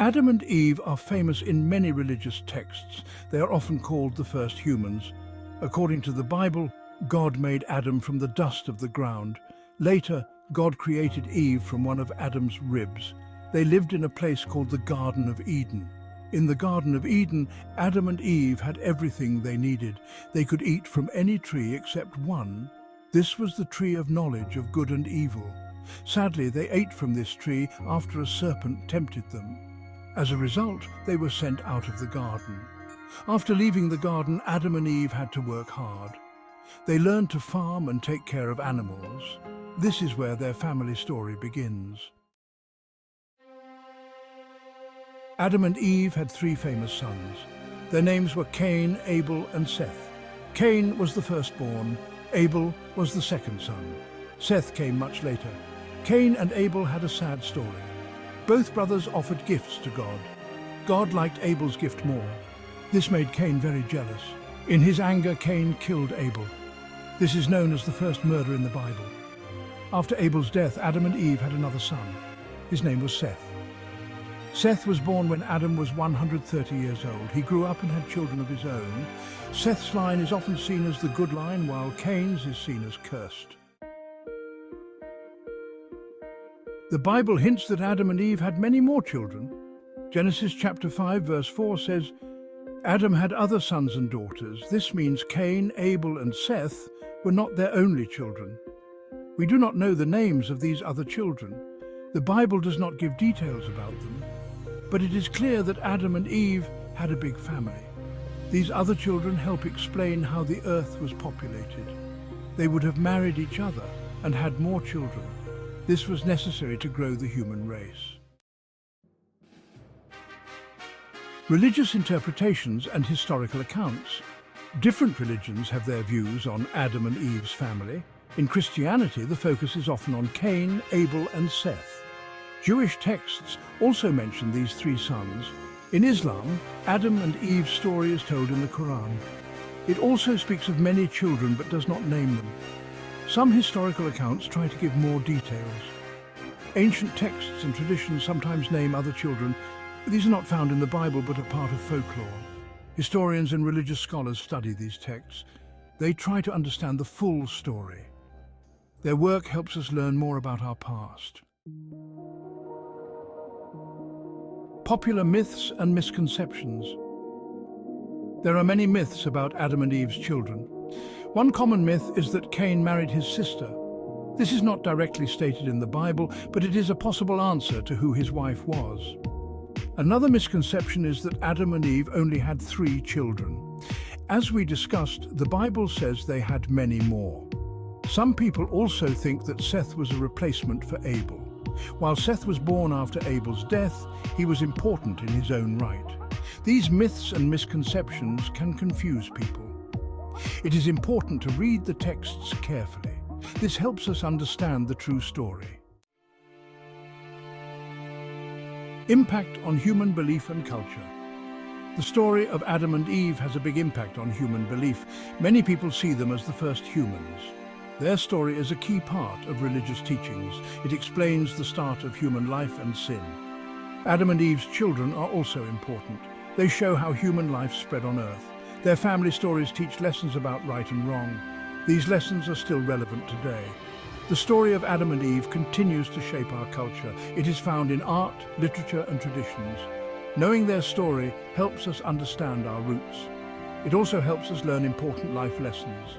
Adam and Eve are famous in many religious texts. They are often called the first humans. According to the Bible, God made Adam from the dust of the ground. Later, God created Eve from one of Adam's ribs. They lived in a place called the Garden of Eden. In the Garden of Eden, Adam and Eve had everything they needed. They could eat from any tree except one. This was the tree of knowledge of good and evil. Sadly, they ate from this tree after a serpent tempted them. As a result, they were sent out of the garden. After leaving the garden, Adam and Eve had to work hard. They learned to farm and take care of animals. This is where their family story begins. Adam and Eve had three famous sons. Their names were Cain, Abel, and Seth. Cain was the firstborn. Abel was the second son. Seth came much later. Cain and Abel had a sad story. Both brothers offered gifts to God. God liked Abel's gift more. This made Cain very jealous. In his anger, Cain killed Abel. This is known as the first murder in the Bible. After Abel's death, Adam and Eve had another son. His name was Seth. Seth was born when Adam was 130 years old. He grew up and had children of his own. Seth's line is often seen as the good line, while Cain's is seen as cursed. The Bible hints that Adam and Eve had many more children. Genesis chapter 5 verse 4 says, Adam had other sons and daughters. This means Cain, Abel, and Seth were not their only children. We do not know the names of these other children. The Bible does not give details about them, but it is clear that Adam and Eve had a big family. These other children help explain how the earth was populated. They would have married each other and had more children. This was necessary to grow the human race. Religious interpretations and historical accounts. Different religions have their views on Adam and Eve's family. In Christianity, the focus is often on Cain, Abel, and Seth. Jewish texts also mention these three sons. In Islam, Adam and Eve's story is told in the Quran. It also speaks of many children but does not name them. Some historical accounts try to give more details. Ancient texts and traditions sometimes name other children. These are not found in the Bible but are part of folklore. Historians and religious scholars study these texts. They try to understand the full story. Their work helps us learn more about our past. Popular myths and misconceptions. There are many myths about Adam and Eve's children. One common myth is that Cain married his sister. This is not directly stated in the Bible, but it is a possible answer to who his wife was. Another misconception is that Adam and Eve only had 3 children. As we discussed, the Bible says they had many more. Some people also think that Seth was a replacement for Abel. While Seth was born after Abel's death, he was important in his own right. These myths and misconceptions can confuse people. It is important to read the texts carefully. This helps us understand the true story. Impact on human belief and culture. The story of Adam and Eve has a big impact on human belief. Many people see them as the first humans. Their story is a key part of religious teachings. It explains the start of human life and sin. Adam and Eve's children are also important. They show how human life spread on earth. Their family stories teach lessons about right and wrong. These lessons are still relevant today. The story of Adam and Eve continues to shape our culture. It is found in art, literature, and traditions. Knowing their story helps us understand our roots. It also helps us learn important life lessons.